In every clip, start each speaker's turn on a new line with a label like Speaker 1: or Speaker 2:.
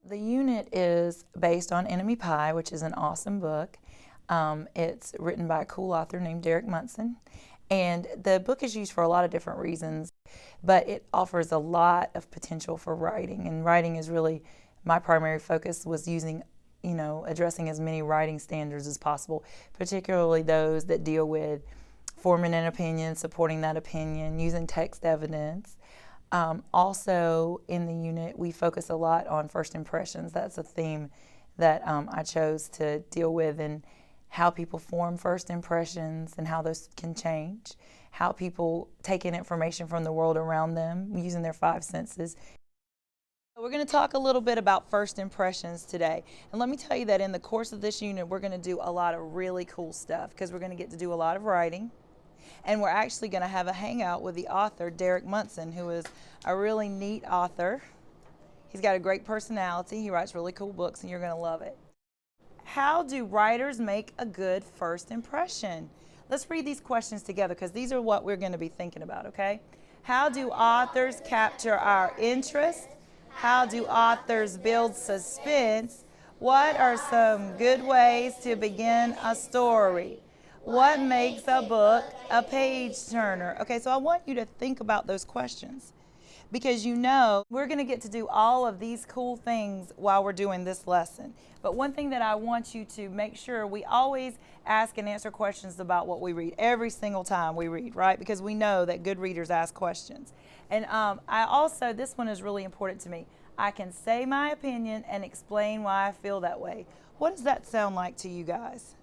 Speaker 1: The unit is based on Enemy Pie, which is an awesome book. It's written by a cool author named Derek Munson. And the book is used for a lot of different reasons, but it offers a lot of potential for writing. And writing is really my primary focus, was using, addressing as many writing standards as possible, particularly those that deal with forming an opinion, supporting that opinion, using text evidence. Also in the unit, we focus a lot on first impressions. That's a theme that I chose to deal with, and how people form first impressions and how those can change, how people take in information from the world around them using their five senses. We're going to talk a little bit about first impressions today. And let me tell you that in the course of this unit, we're going to do a lot of really cool stuff, because we're going to get to do a lot of writing. And we're actually going to have a hangout with the author, Derek Munson, who is a really neat author. He's got a great personality. He writes really cool books, and you're going to love it. How do writers make a good first impression? Let's read these questions together, because these are what we're going to be thinking about, okay? How do authors capture our interest? How do authors build suspense? What are some good ways to begin a story? What makes a book a page turner? Okay, so I want you to think about those questions, because we're going to get to do all of these cool things while we're doing this lesson. But one thing that I want you to make sure, we always ask and answer questions about what we read every single time we read, right? Because we know that good readers ask questions. And this one is really important to me. I can say my opinion and explain why I feel that way. What does that sound like to you guys?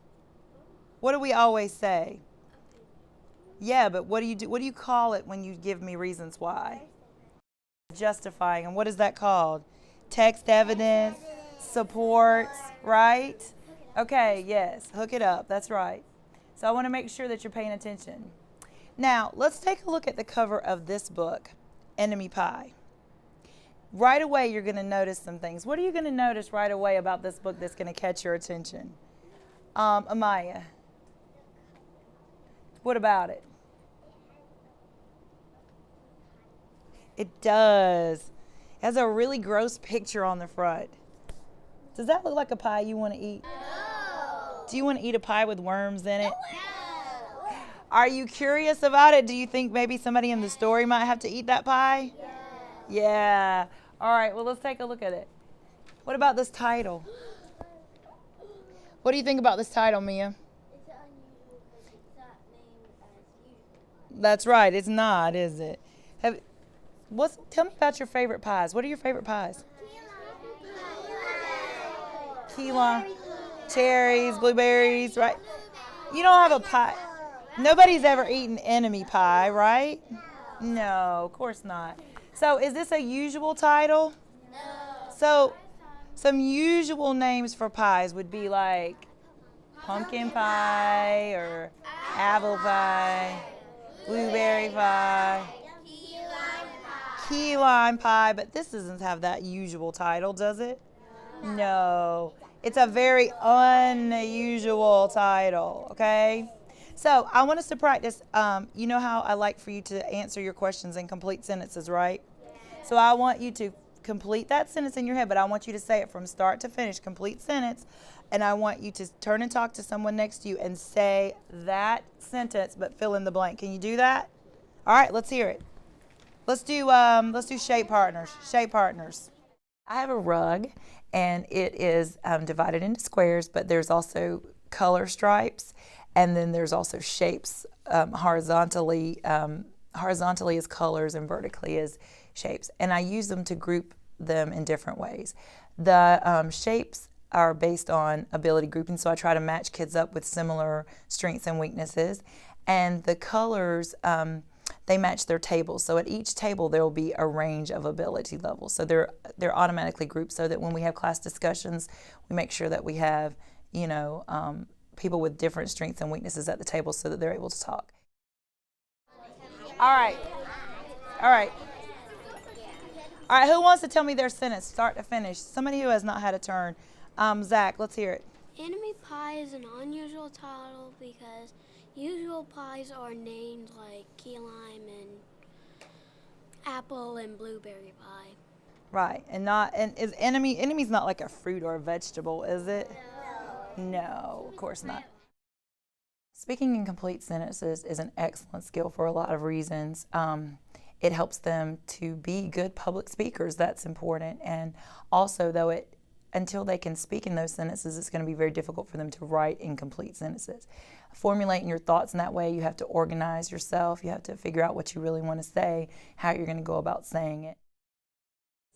Speaker 1: What do we always say? Yeah, but what do you do? What do you call it when you give me reasons why? Justifying. And what is that called? Text evidence, supports, right? Okay, yes, hook it up. That's right. So I want to make sure that you're paying attention. Now, let's take a look at the cover of this book, Enemy Pie. Right away, you're going to notice some things. What are you going to notice right away about this book that's going to catch your attention? Amaya, what about it? It does. It has a really gross picture on the front. Does that look like a pie you want to eat?
Speaker 2: No.
Speaker 1: Do you want to eat a pie with worms in it?
Speaker 2: No.
Speaker 1: Are you curious about it? Do you think maybe somebody in the story might have to eat that pie?
Speaker 2: Yeah.
Speaker 1: Yeah. All right, well, let's take a look at it. What about this title? What do you think about this title, Mia?
Speaker 2: It's unusual because it's not named as usual.
Speaker 1: That's right. It's not, is it? Tell me about your favorite pies. What are your favorite pies? Key lime, cherries, blueberries, right? You don't have a pie. Nobody's ever eaten enemy pie, right? No, of course not. So is this a usual title?
Speaker 2: No.
Speaker 1: So some usual names for pies would be like pumpkin pie or apple pie, blueberry pie, key lime pie, but this doesn't have that usual title, does it? No. It's a very unusual title, okay? So I want us to practice. You know how I like for you to answer your questions in complete sentences, right? So I want you to complete that sentence in your head, but I want you to say it from start to finish, complete sentence. And I want you to turn and talk to someone next to you and say that sentence, but fill in the blank. Can you do that? All right, let's hear it. Let's do shape partners. Shape partners. I have a rug, and it is divided into squares, but there's also color stripes, and then there's also shapes horizontally. Horizontally is colors, and vertically is shapes. And I use them to group them in different ways. The shapes are based on ability grouping, so I try to match kids up with similar strengths and weaknesses. And the colors, they match their tables. So at each table there will be a range of ability levels. So they're automatically grouped so that when we have class discussions, we make sure that we have, people with different strengths and weaknesses at the table so that they're able to talk. All right. All right. All right, who wants to tell me their sentence, start to finish? Somebody who has not had a turn. Zach, let's hear it.
Speaker 3: Enemy pie is an unusual title because usual pies are named like key lime and apple and blueberry pie.
Speaker 1: Right. And is enemy's not like a fruit or a vegetable, is it? No, of course not. Speaking in complete sentences is an excellent skill for a lot of reasons. It helps them to be good public speakers. That's important. And also, though, until they can speak in those sentences, it's going to be very difficult for them to write in complete sentences. Formulating your thoughts in that way, you have to organize yourself. You have to figure out what you really want to say, how you're going to go about saying it.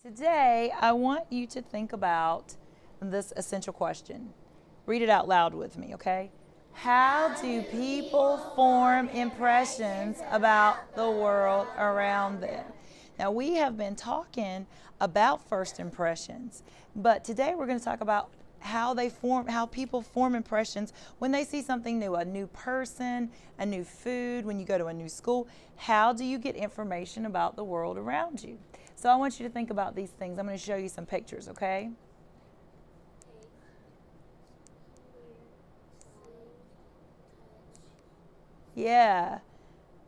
Speaker 1: Today, I want you to think about this essential question. Read it out loud with me, okay? How do people form impressions about the world around them? Now, we have been talking about first impressions, but today we're going to talk about how people form impressions when they see something new, a new person, a new food, when you go to a new school. How do you get information about the world around you? So I want you to think about these things. I'm going to show you some pictures, okay? Yeah.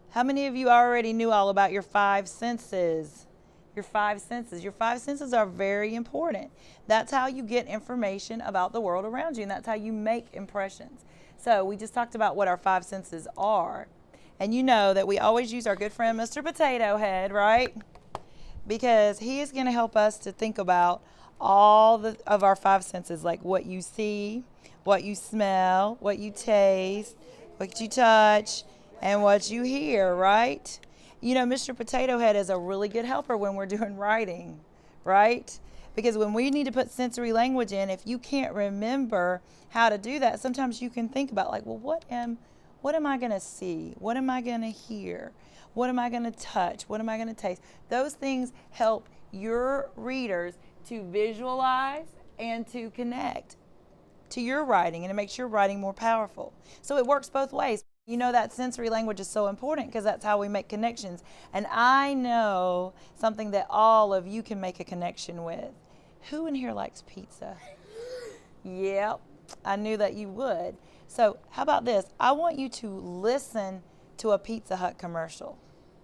Speaker 1: How many of you already knew all about your five senses? Your five senses. Your five senses are very important. That's how you get information about the world around you, and that's how you make impressions. So we just talked about what our five senses are. And you know that we always use our good friend Mr. Potato Head, right? Because he is going to help us to think about all of our five senses, like what you see, what you smell, what you taste, what you touch, and what you hear, right? You know, Mr. Potato Head is a really good helper when we're doing writing, right? Because when we need to put sensory language in, if you can't remember how to do that, sometimes you can think about like, well, what am I going to see? What am I going to hear? What am I going to touch? What am I going to taste? Those things help your readers to visualize and to connect to your writing, and it makes your writing more powerful. So it works both ways. You know that sensory language is so important because that's how we make connections. And I know something that all of you can make a connection with. Who in here likes pizza? Yep, I knew that you would. So how about this? I want you to listen to a Pizza Hut commercial.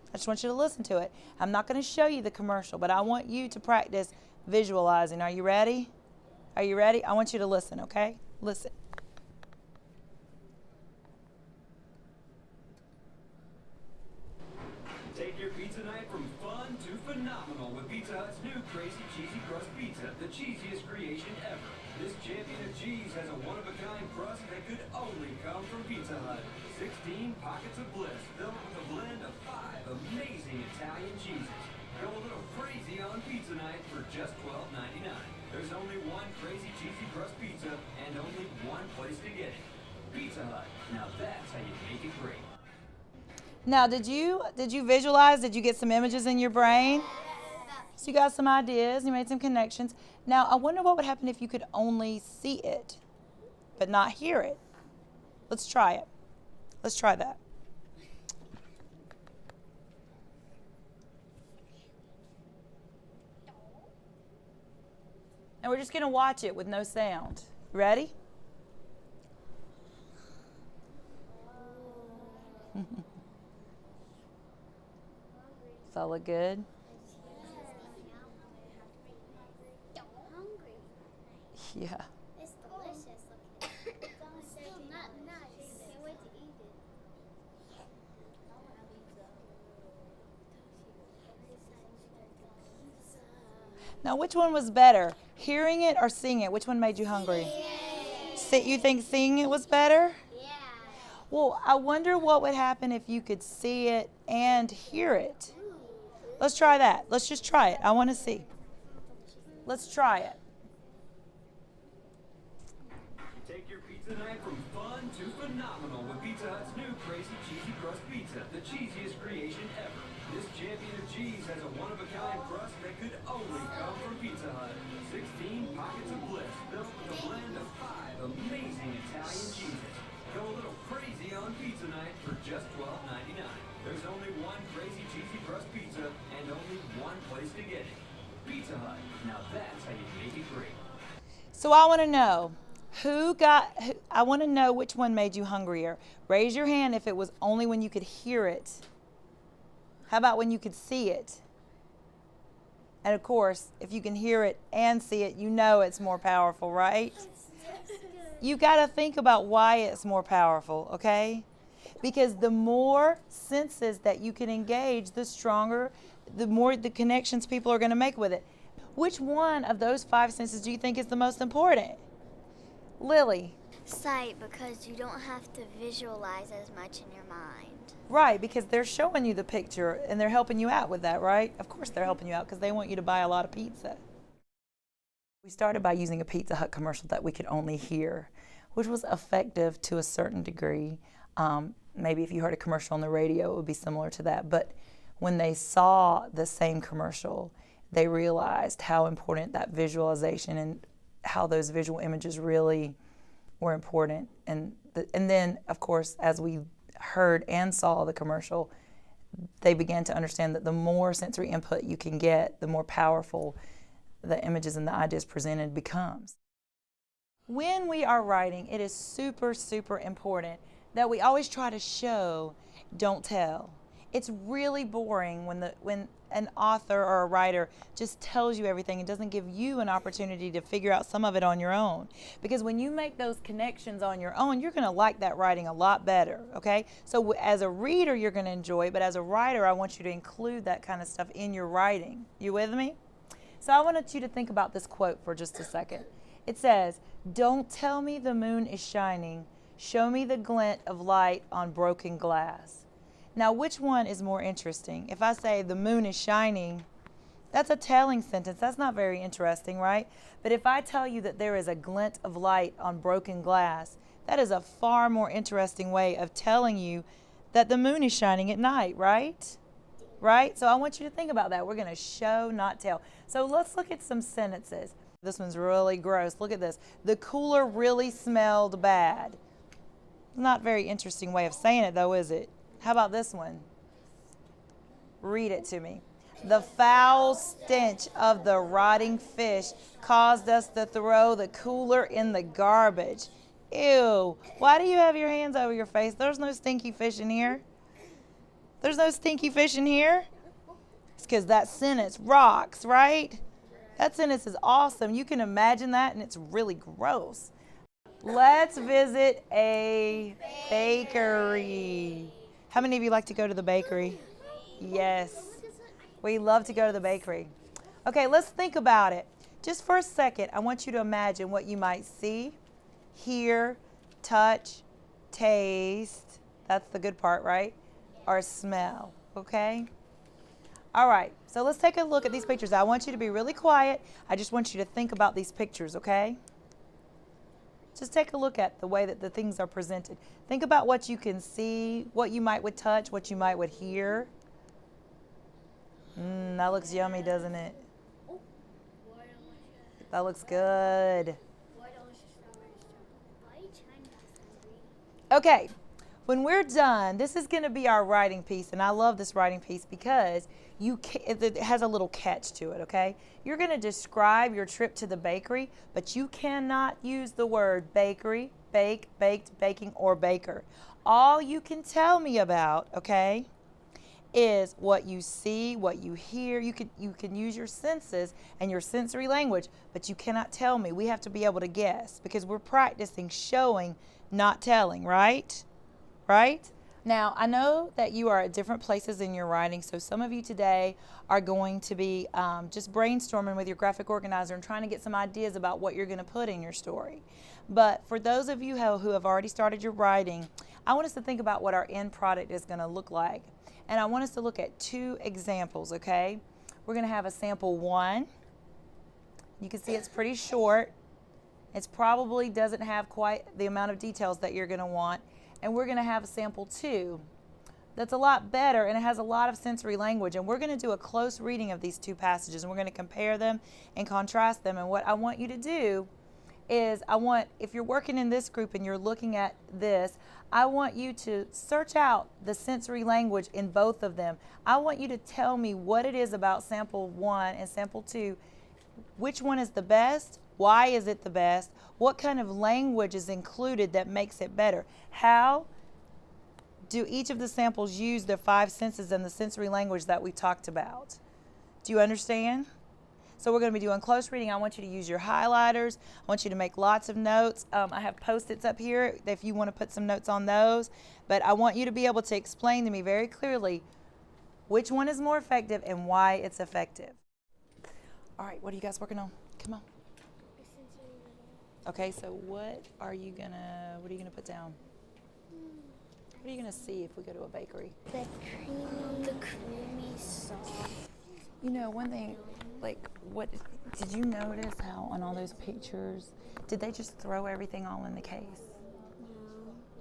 Speaker 1: I just want you to listen to it. I'm not going to show you the commercial, but I want you to practice visualizing. Are you ready? Are you ready? I want you to listen, okay? Listen.
Speaker 4: Take your pizza night from fun to phenomenal with Pizza Hut's new Crazy Cheesy Crust Pizza, the cheesiest creation ever. This champion of cheese has a one-of-a-kind crust that could only come from Pizza Hut. 16 pockets of bliss filled with a blend of 5 amazing Italian cheeses. Go a little crazy on pizza night for just $12.99. There's only one Crazy Cheesy Crust Pizza and only one place to get it. Pizza Hut. Now that's how you make it great.
Speaker 1: Now, did you visualize? Did you get some images in your brain? So you got some ideas, you made some connections. Now, I wonder what would happen if you could only see it, but not hear it. Let's try it. Let's try that. And we're just going to watch it with no sound. Ready? Does that look good?
Speaker 2: Hungry.
Speaker 1: Yeah.
Speaker 2: It's delicious. It's still not nice. Can't wait to eat it.
Speaker 1: Now, which one was better? Hearing it or seeing it? Which one made you hungry? You think seeing it was better?
Speaker 2: Yeah.
Speaker 1: Well, I wonder what would happen if you could see it and hear it. Let's try that. Let's just try it. I want to see. Let's try it.
Speaker 4: Take your pizza night from fun to phenomenal with Pizza Hut's new Crazy Cheesy Crust Pizza, the cheesiest creation ever. This champion of cheese has a one-of-a-kind crust that could only come from Pizza Hut. 16 pockets of bliss filled with a blend of 5 amazing Italian cheeses. Go a little crazy on pizza night for just $12.99. There's only one Crazy Cheesy Crust Pizza and only one place to get it. Pizza Hut. Now that's how you make it great.
Speaker 1: So I want to know I want to know which one made you hungrier. Raise your hand if it was only when you could hear it. How about when you could see it? And of course, if you can hear it and see it, you know it's more powerful, right? You got to think about why it's more powerful, okay? Because the more senses that you can engage, the stronger, the more the connections people are going to make with it. Which one of those 5 senses do you think is the most important? Lily?
Speaker 2: Sight, because you don't have to visualize as much in your mind.
Speaker 1: Right, because they're showing you the picture and they're helping you out with that, right? Of course they're helping you out because they want you to buy a lot of pizza. We started by using a Pizza Hut commercial that we could only hear, which was effective to a certain degree. Maybe if you heard a commercial on the radio, it would be similar to that. But when they saw the same commercial, they realized how important that visualization and how those visual images really were important. And then, of course, as we heard and saw the commercial, they began to understand that the more sensory input you can get, the more powerful the images and the ideas presented becomes. When we are writing, it is super, super important that we always try to show, don't tell. It's really boring when an author or a writer just tells you everything and doesn't give you an opportunity to figure out some of it on your own. Because when you make those connections on your own, you're going to like that writing a lot better, okay? So as a reader, you're going to enjoy it, but as a writer, I want you to include that kind of stuff in your writing. You with me? So I wanted you to think about this quote for just a second. It says, "Don't tell me the moon is shining. Show me the glint of light on broken glass." Now, which one is more interesting? If I say the moon is shining, that's a telling sentence. That's not very interesting, right? But if I tell you that there is a glint of light on broken glass, that is a far more interesting way of telling you that the moon is shining at night, right? Right? So I want you to think about that. We're going to show, not tell. So let's look at some sentences. This one's really gross. Look at this. The cooler really smelled bad. Not very interesting way of saying it, though, is it? How about this one? Read it to me. The foul stench of the rotting fish caused us to throw the cooler in the garbage. Ew. Why do you have your hands over your face? There's no stinky fish in here. There's no stinky fish in here. It's because that sentence rocks, right? That sentence is awesome. You can imagine that, and it's really gross. Let's visit a bakery. How many of you like to go to the bakery? Yes. We love to go to the bakery. Okay, let's think about it. Just for a second, I want you to imagine what you might see, hear, touch, taste. That's the good part, right? Or smell, okay? All right, so let's take a look at these pictures. I want you to be really quiet. I just want you to think about these pictures, okay? Just take a look at the way that the things are presented. Think about what you can see, what you might would touch, what you might would hear. That looks yummy, doesn't it? That looks good. Okay, when we're done, this is going to be our writing piece, and I love this writing piece because it has a little catch to it, okay? You're going to describe your trip to the bakery, but you cannot use the word bakery, bake, baked, baking, or baker. All you can tell me about, okay, is what you see, what you hear. You can use your senses and your sensory language, but you cannot tell me. We have to be able to guess because we're practicing showing, not telling, right? Right? Now, I know that you are at different places in your writing, so some of you today are going to be just brainstorming with your graphic organizer and trying to get some ideas about what you're going to put in your story. But for those of you who have already started your writing, I want us to think about what our end product is going to look like. And I want us to look at 2 examples, okay? We're going to have a sample 1. You can see it's pretty short. It probably doesn't have quite the amount of details that you're going to want. And we're going to have a sample 2 that's a lot better, and it has a lot of sensory language. And we're going to do a close reading of these 2 passages, and we're going to compare them and contrast them. And what I want you to do is if you're working in this group and you're looking at this, I want you to search out the sensory language in both of them. I want you to tell me what it is about sample 1 and sample 2. Which one is the best? Why is it the best? What kind of language is included that makes it better? How do each of the samples use their 5 senses and the sensory language that we talked about? Do you understand? So we're going to be doing close reading. I want you to use your highlighters. I want you to make lots of notes. I have Post-its up here if you want to put some notes on those. But I want you to be able to explain to me very clearly which one is more effective and why it's effective. All right, what are you guys working on? Come on. Okay, so what are you gonna put down? What are you gonna see if we go to a bakery?
Speaker 2: The creamy sauce.
Speaker 1: You know, one thing, like, what did you notice how on all those pictures, did they just throw everything all in the case?
Speaker 2: No.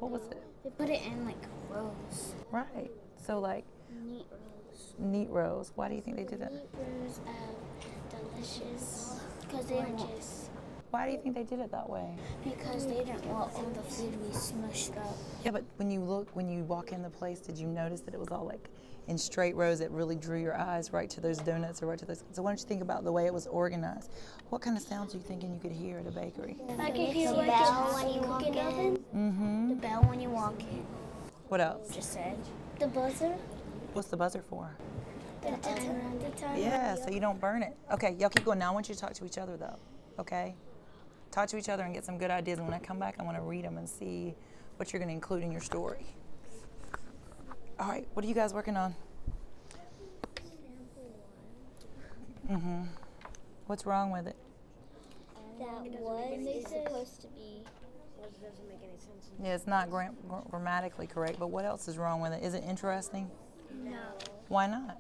Speaker 1: What was it?
Speaker 2: They put it in like rows.
Speaker 1: Right. So like
Speaker 2: Neat rows.
Speaker 1: neat rows. Why do you think they did that?
Speaker 2: Neat rows of delicious. Because they gorgeous.
Speaker 1: Why do you think they did it that way?
Speaker 2: Because they didn't want all the food to be smushed up.
Speaker 1: Yeah, but when you walk in the place, did you notice that it was all like in straight rows that really drew your eyes right to those donuts or right to those? So why don't you think about the way it was organized? What kind of sounds are you thinking you could hear at a bakery?
Speaker 2: I can hear the bell when you walk in.
Speaker 1: Mm-hmm.
Speaker 2: The bell when you walk in.
Speaker 1: What else?
Speaker 2: Just said. The buzzer.
Speaker 1: What's the buzzer for?
Speaker 2: The time.
Speaker 1: Yeah, so you don't burn it. Okay, y'all keep going. Now I want you to talk to each other though, okay? Talk to each other and get some good ideas. And when I come back, I want to read them and see what you're going to include in your story. All right, what are you guys working on? Mm-hmm. What's wrong with it?
Speaker 2: That was supposed to be.
Speaker 5: Doesn't make any sense.
Speaker 1: Yeah, it's not grammatically correct, but what else is wrong with it? Is it interesting?
Speaker 2: No.
Speaker 1: Why not?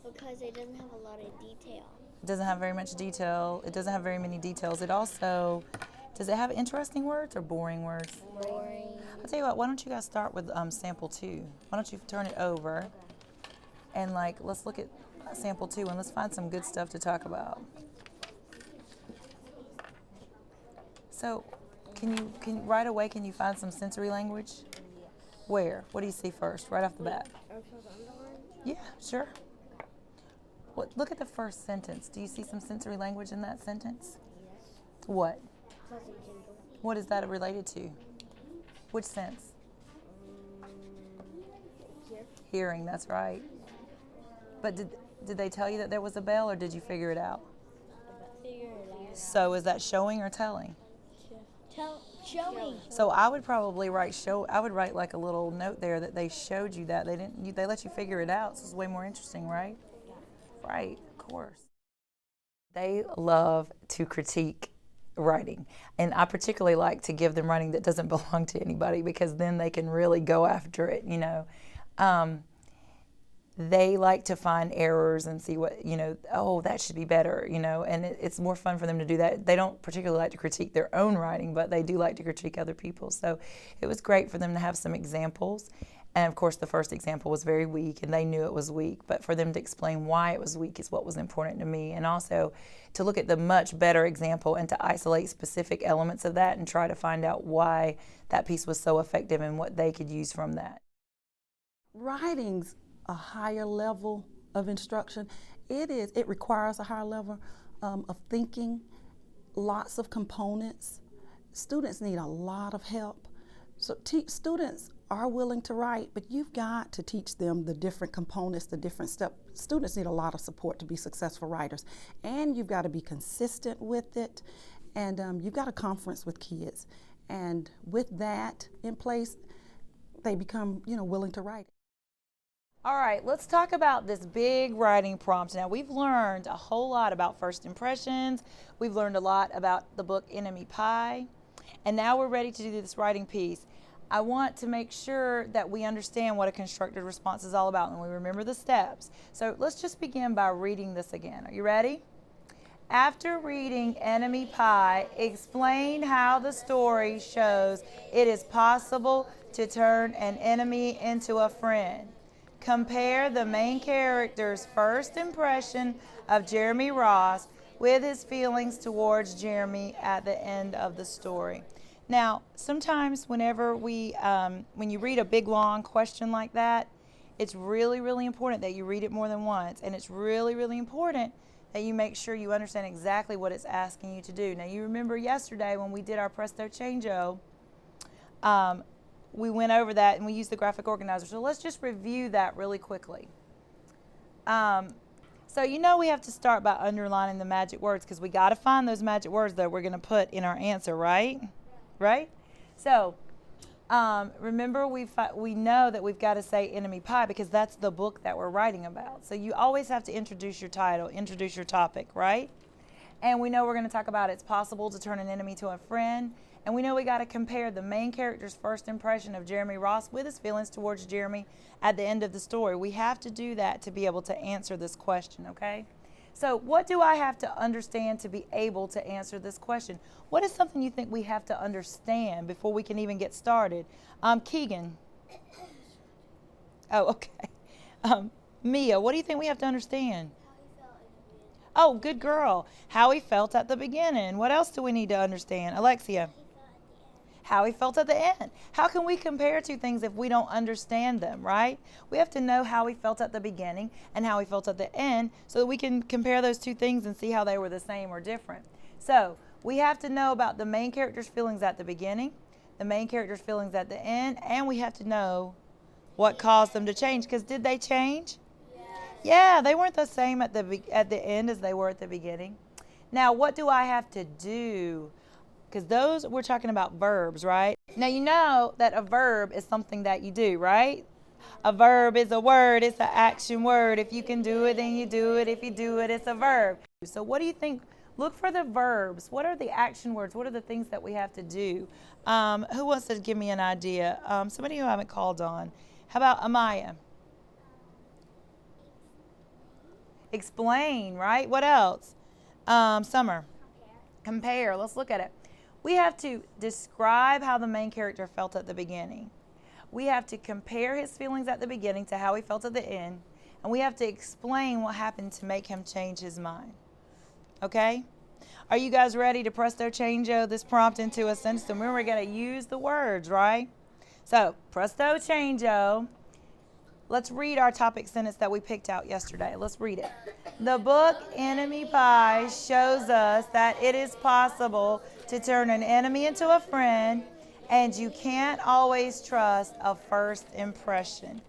Speaker 2: Because it doesn't have a lot of detail.
Speaker 1: It doesn't have very much detail. It doesn't have very many details. It also, does it have interesting words or boring words?
Speaker 2: Boring.
Speaker 1: I'll tell you what, why don't you guys start with sample 2? Why don't you turn it over and let's look at sample 2 and let's find some good stuff to talk about. So, can right away, can you find some sensory language? Where? What do you see first, right off the bat? Yeah, sure. Look at the first sentence. Do you see some sensory language in that sentence?
Speaker 5: Yes.
Speaker 1: What?
Speaker 5: Pleasant jingle.
Speaker 1: What is that related to? Which sense?
Speaker 5: Here.
Speaker 1: Hearing, that's right. But did they tell you that there was a bell or did you figure it out?
Speaker 2: Figure it out.
Speaker 1: So is that showing or telling?
Speaker 2: Showing.
Speaker 1: So I would probably I would write like a little note there that they showed you that. They let you figure it out. So it's way more interesting, right? Right, of course. They love to critique writing. And I particularly like to give them writing that doesn't belong to anybody because then they can really go after it, you know. They like to find errors and see what, you know, oh, that should be better, you know, and it's more fun for them to do that. They don't particularly like to critique their own writing, but they do like to critique other people's. So it was great for them to have some examples. And of course, the first example was very weak, and they knew it was weak. But for them to explain why it was weak is what was important to me. And also to look at the much better example and to isolate specific elements of that and try to find out why that piece was so effective and what they could use from that.
Speaker 6: Writing's a higher level of instruction. It requires a higher level of thinking, lots of components. Students need a lot of help. So students are willing to write, but you've got to teach them the different components, the different steps. Students need a lot of support to be successful writers. And you've got to be consistent with it. And you've got a conference with kids. And with that in place, they become, willing to write.
Speaker 1: All right, let's talk about this big writing prompt. Now, we've learned a whole lot about first impressions. We've learned a lot about the book Enemy Pie. And now we're ready to do this writing piece. I want to make sure that we understand what a constructed response is all about and we remember the steps. So let's just begin by reading this again. Are you ready? After reading Enemy Pie, explain how the story shows it is possible to turn an enemy into a friend. Compare the main character's first impression of Jeremy Ross with his feelings towards Jeremy at the end of the story. Now, sometimes whenever when you read a big long question like that, it's really, really important that you read it more than once. And it's really, really important that you make sure you understand exactly what it's asking you to do. Now, you remember yesterday when we did our Presto Changeo, we went over that and we used the graphic organizer. So let's just review that really quickly. So you know we have to start by underlining the magic words because we got to find those magic words that we're going to put in our answer, right? Right? So remember we know that we've got to say enemy pie because that's the book that we're writing about. So you always have to introduce your title, introduce your topic, right? And we know we're going to talk about it's possible to turn an enemy to a friend. And we know we got to compare the main character's first impression of Jeremy Ross with his feelings towards Jeremy at the end of the story. We have to do that to be able to answer this question, okay? So what do I have to understand to be able to answer this question? What is something you think we have to understand before we can even get started? Keegan. Oh, okay. Mia, what do you think we have to understand? Oh, good girl. How he felt at the beginning. What else do we need to understand? Alexia. How he felt at the end. How can we compare two things if we don't understand them, right? We have to know how he felt at the beginning and how he felt at the end so that we can compare those two things and see how they were the same or different. So we have to know about the main character's feelings at the beginning, the main character's feelings at the end, and we have to know what caused them to change. Because did they change? Yeah, they weren't the same at the end as they were at the beginning. Now, what do I have to do? Because those, we're talking about verbs, right? Now, you know that a verb is something that you do, right? A verb is a word. It's an action word. If you can do it, then you do it. If you do it, it's a verb. So what do you think? Look for the verbs. What are the action words? What are the things that we have to do? Who wants to give me an idea? Somebody who I haven't called on. How about Amaya? Explain, right? What else? Summer. Compare. Let's look at it. We have to describe how the main character felt at the beginning. We have to compare his feelings at the beginning to how he felt at the end. And we have to explain what happened to make him change his mind. Okay? Are you guys ready to presto changeo this prompt into a sentence? And we're going to use the words, right? So, presto changeo. Let's read our topic sentence that we picked out yesterday. Let's read it. The book Enemy Pie shows us that it is possible to turn an enemy into a friend, and you can't always trust a first impression.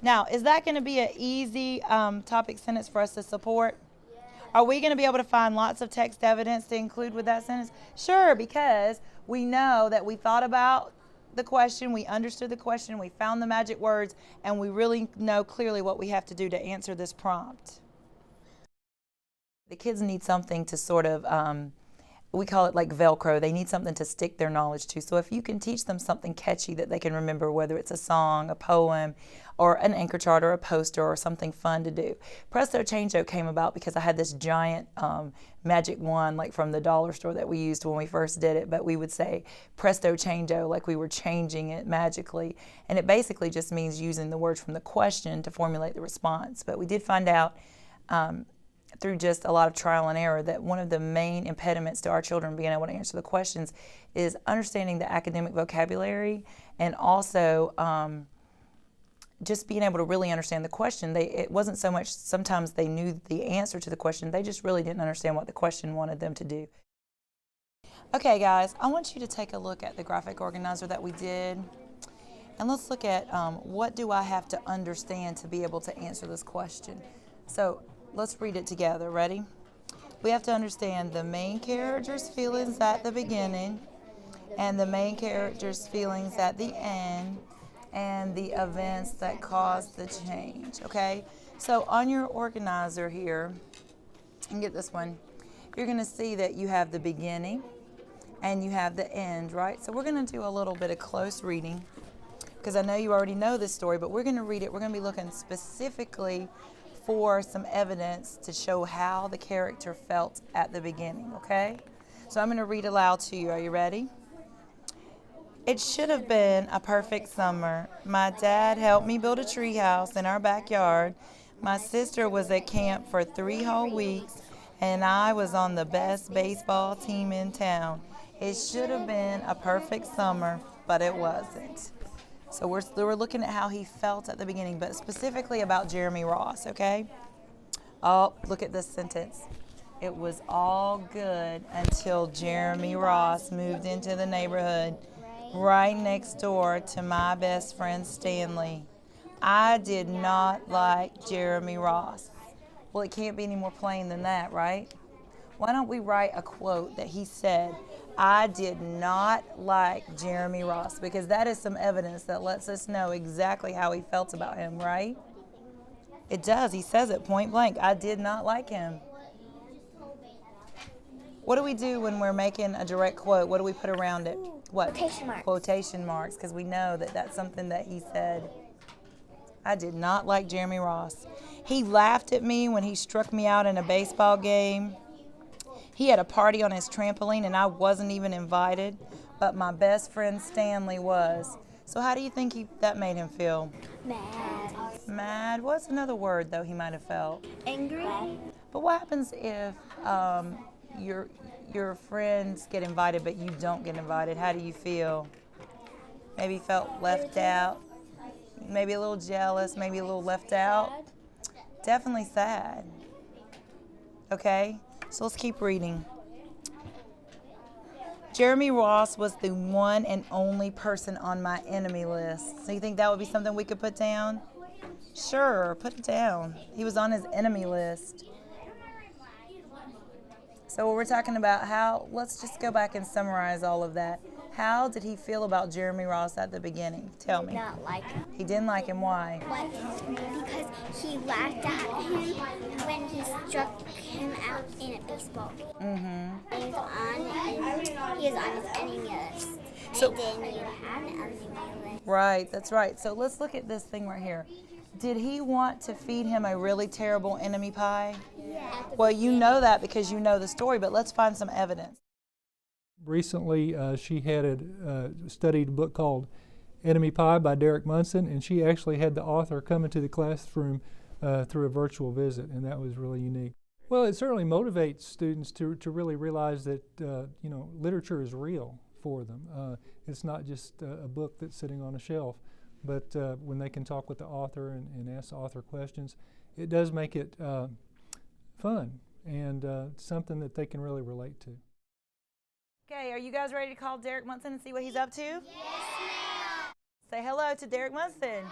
Speaker 1: Now, is that going to be an easy topic sentence for us to support? Are we going to be able to find lots of text evidence to include with that sentence? Sure, because we know that we thought about the question, we understood the question, we found the magic words, and we really know clearly what we have to do to answer this prompt. The kids need something to sort of, we call it like Velcro. They need something to stick their knowledge to. So if you can teach them something catchy that they can remember, whether it's a song, a poem, or an anchor chart, or a poster, or something fun to do. Presto Changeo came about because I had this giant magic wand, like from the dollar store that we used when we first did it, but we would say Presto Changeo like we were changing it magically. And it basically just means using the words from the question to formulate the response. But we did find out through just a lot of trial and error that one of the main impediments to our children being able to answer the questions is understanding the academic vocabulary and also just being able to really understand the question. It wasn't so much sometimes they knew the answer to the question, they just really didn't understand what the question wanted them to do. Okay guys, I want you to take a look at the graphic organizer that we did, and let's look at what do I have to understand to be able to answer this question. So let's read it together. Ready? We have to understand the main character's feelings at the beginning and the main character's feelings at the end and the events that caused the change. Okay? So on your organizer here, and get this one, you're going to see that you have the beginning and you have the end, right? So we're going to do a little bit of close reading because I know you already know this story, but we're going to read it. We're going to be looking specifically for some evidence to show how the character felt at the beginning, okay? So I'm going to read aloud to you. Are you ready? It should have been a perfect summer. My dad helped me build a treehouse in our backyard. My sister was at camp for 3 whole weeks, and I was on the best baseball team in town. It should have been a perfect summer, but it wasn't. So we're looking at how he felt at the beginning, but specifically about Jeremy Ross, okay? Oh, look at this sentence. It was all good until Jeremy Ross moved into the neighborhood right next door to my best friend Stanley. I did not like Jeremy Ross. Well, it can't be any more plain than that, right? Why don't we write a quote that he said, I did not like Jeremy Ross, because that is some evidence that lets us know exactly how he felt about him, right? It does. He says it point blank. I did not like him. What do we do when we're making a direct quote? What do we put around it? What?
Speaker 2: Quotation marks.
Speaker 1: Quotation marks, because we know that that's something that he said. I did not like Jeremy Ross. He laughed at me when he struck me out in a baseball game. He had a party on his trampoline and I wasn't even invited, but my best friend Stanley was. So how do you think that made him feel?
Speaker 2: Mad.
Speaker 1: Mad? What's another word, though, he might have felt?
Speaker 2: Angry.
Speaker 1: But what happens if your friends get invited but you don't get invited? How do you feel? Maybe felt left out, maybe a little jealous, maybe a little left out. Definitely sad. Okay, so let's keep reading. Jeremy Ross was the one and only person on my enemy list. So you think that would be something we could put down? Sure, put it down. He was on his enemy list. So we're talking about let's just go back and summarize all of that. How did he feel about Jeremy Ross at the beginning? Tell me.
Speaker 2: Not like him.
Speaker 1: He didn't like him. Why?
Speaker 2: Because he laughed at him when he struck him out in a baseball game.
Speaker 1: Mm-hmm.
Speaker 2: He was on his enemy list.
Speaker 1: So-
Speaker 2: And didn't even have an enemy list.
Speaker 1: Right, that's right. So let's look at this thing right here. Did he want to feed him a really terrible enemy pie?
Speaker 2: Yeah.
Speaker 1: Well, you know that because you know the story, but let's find some evidence.
Speaker 7: Recently, she had studied a book called Enemy Pie by Derek Munson, and she actually had the author come into the classroom through a virtual visit, and that was really unique. Well, it certainly motivates students to really realize that literature is real for them. It's not just a book that's sitting on a shelf, but when they can talk with the author and ask the author questions, it does make it fun and something that they can really relate to.
Speaker 1: Okay, are you guys ready to call Derek Munson and see what he's up to? Yes, ma'am. Say hello to Derek Munson.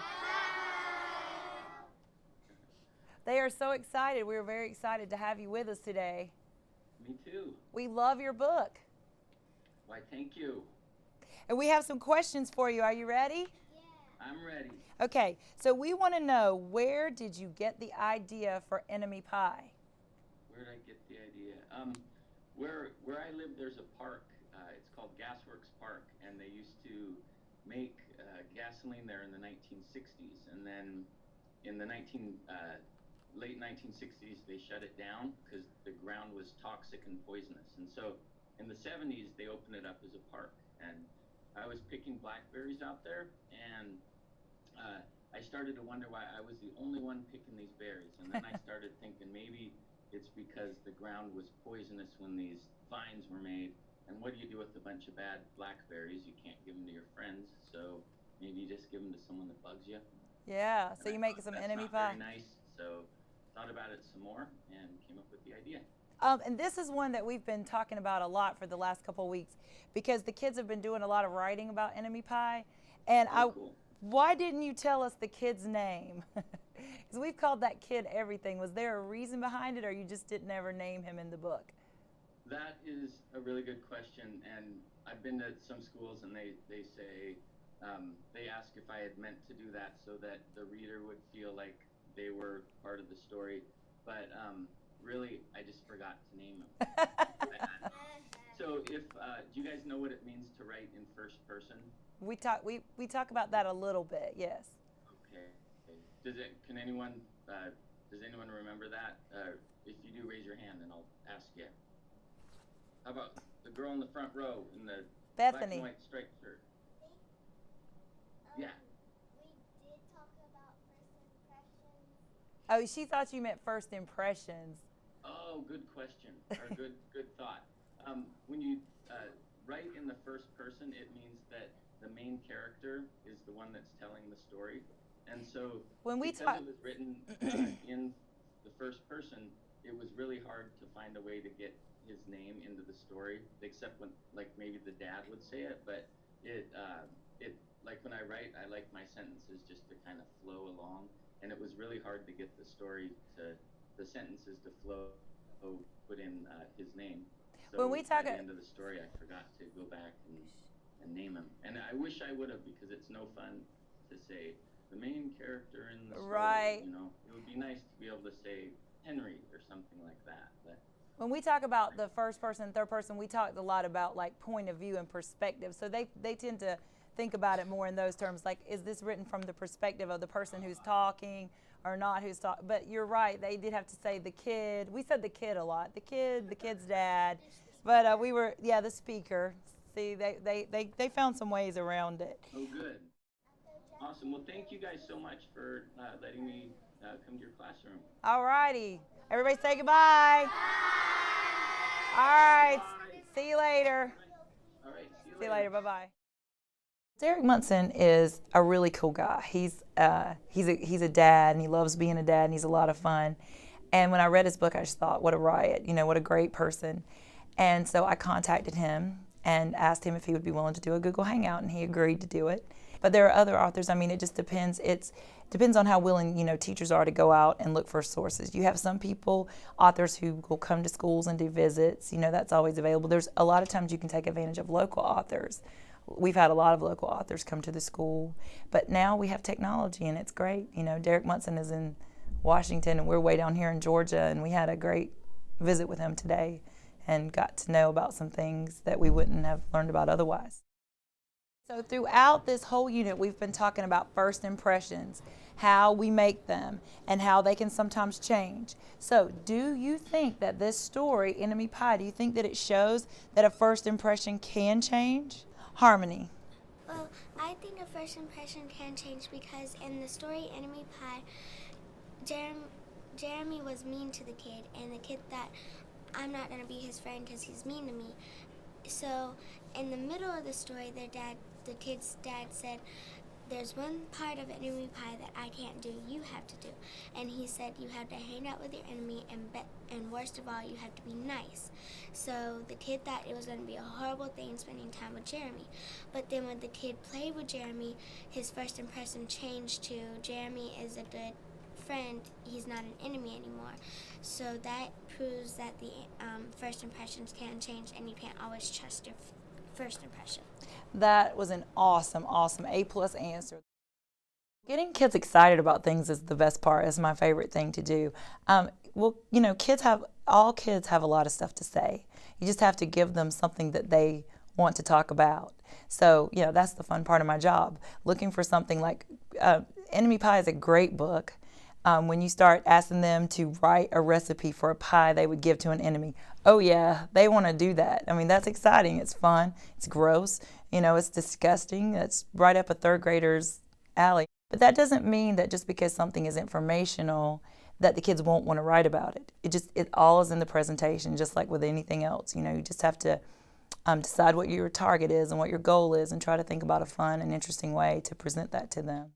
Speaker 1: They are so excited. We're very excited to have you with us today.
Speaker 8: Me too.
Speaker 1: We love your book.
Speaker 8: Why, thank you.
Speaker 1: And we have some questions for you. Are you ready?
Speaker 8: I'm ready.
Speaker 1: Okay, so we want to know, where did you get the idea for Enemy Pie?
Speaker 8: Where did I get the idea? Where I live, there's a park. It's called Gasworks Park, and they used to make gasoline there in the 1960s. And then in the late 1960s, they shut it down because the ground was toxic and poisonous. And so in the 70s, they opened it up as a park. And I was picking blackberries out there, and I started to wonder why I was the only one picking these berries. And then I started thinking maybe it's because the ground was poisonous when these vines were made. And what do you do with a bunch of bad blackberries? You can't give them to your friends, so maybe you just give them to someone that bugs you.
Speaker 1: Yeah, so
Speaker 8: And
Speaker 1: you
Speaker 8: I
Speaker 1: make
Speaker 8: thought
Speaker 1: some
Speaker 8: that's
Speaker 1: enemy
Speaker 8: not
Speaker 1: pie.
Speaker 8: very nice, so thought about it some more and came up with the idea.
Speaker 1: And this is one that we've been talking about a lot for the last couple of weeks, because the kids have been doing a lot of writing about enemy pie. And
Speaker 8: Cool.
Speaker 1: why didn't you tell us the kid's name? Because we've called that kid everything. Was there a reason behind it, or you just didn't ever name him in the book?
Speaker 8: That is a really good question, and I've been to some schools and they say, they ask if I had meant to do that so that the reader would feel like they were part of the story, but really I just forgot to name him. So do you guys know what it means to write in first person?
Speaker 1: We talk about that a little bit, yes.
Speaker 8: Okay. Can anyone, does anyone remember that? If you do, raise your hand and I'll ask you. How about the girl in the front row in the black
Speaker 1: Bethany.
Speaker 8: and white striped shirt? Yeah.
Speaker 2: We did talk about first impressions.
Speaker 1: Oh, she thought you meant first impressions.
Speaker 8: Oh, good question, or good thought. When you write in the first person, it means that the main character is the one that's telling the story. And so
Speaker 1: When we
Speaker 8: because
Speaker 1: talk,
Speaker 8: it was written in the first person, it was really hard to find a way to get his name into the story, except when, like, maybe the dad would say it, but it like when I write, I like my sentences just to kind of flow along, and it was really hard to get the story to the sentences to flow, put in his name. So
Speaker 1: When we talk
Speaker 8: at the end of the story, I forgot to go back and name him. And I wish I would have, because it's no fun to say the main character in the story.
Speaker 1: Right.
Speaker 8: You know, it would be nice to be able to say Henry or something like that. But
Speaker 1: when we talk about the first person, third person, we talked a lot about like point of view and perspective. So they tend to think about it more in those terms. Like, is this written from the perspective of the person who's talking or not who's talking? But you're right. They did have to say the kid. We said the kid a lot. The kid's dad. But we were, the speaker. See, they found some ways around it.
Speaker 8: oh, good. Awesome. Well, thank you guys so much for letting me come to your classroom.
Speaker 1: All righty. Everybody say goodbye. Bye. All right.
Speaker 8: Bye.
Speaker 1: See you later.
Speaker 8: All right.
Speaker 1: See you later. Bye-bye. Derek Munson is a really cool guy. He's a dad, and he loves being a dad, and he's a lot of fun. And when I read his book, I just thought, what a riot. You know, what a great person. And so I contacted him and asked him if he would be willing to do a Google Hangout, and he agreed to do it. But there are other authors. I mean, it just depends. It depends on how willing, teachers are to go out and look for sources. You have some people, authors who will come to schools and do visits. That's always available. There's a lot of times you can take advantage of local authors. We've had a lot of local authors come to the school. But now we have technology, and it's great. Derek Munson is in Washington, and we're way down here in Georgia, and we had a great visit with him today and got to know about some things that we wouldn't have learned about otherwise. So throughout this whole unit, we've been talking about first impressions, how we make them, and how they can sometimes change. So do you think that this story, Enemy Pie, do you think that it shows that a first impression can change? Harmony.
Speaker 2: Well, I think a first impression can change because in the story Enemy Pie, Jeremy was mean to the kid, and the kid thought, I'm not going to be his friend because he's mean to me. So in the middle of the story, the kid's dad said, there's one part of Enemy Pie that I can't do, you have to do. And he said you have to hang out with your enemy, and worst of all, you have to be nice. So the kid thought it was going to be a horrible thing spending time with Jeremy. But then when the kid played with Jeremy, his first impression changed to Jeremy is a good friend, he's not an enemy anymore. So that proves that the first impressions can change, and you can't always trust your first impression.
Speaker 1: That was an awesome A+ answer. Getting kids excited about things is the best part. It's my favorite thing to do. Well, all kids have a lot of stuff to say. You just have to give them something that they want to talk about. So, that's the fun part of my job. Looking for something like Enemy Pie is a great book. When you start asking them to write a recipe for a pie they would give to an enemy, oh yeah, they want to do that. I mean, that's exciting. It's fun. It's gross. It's disgusting. It's right up a third grader's alley. But that doesn't mean that just because something is informational that the kids won't want to write about it. It all is in the presentation, just like with anything else. You just have to decide what your target is and what your goal is, and try to think about a fun and interesting way to present that to them.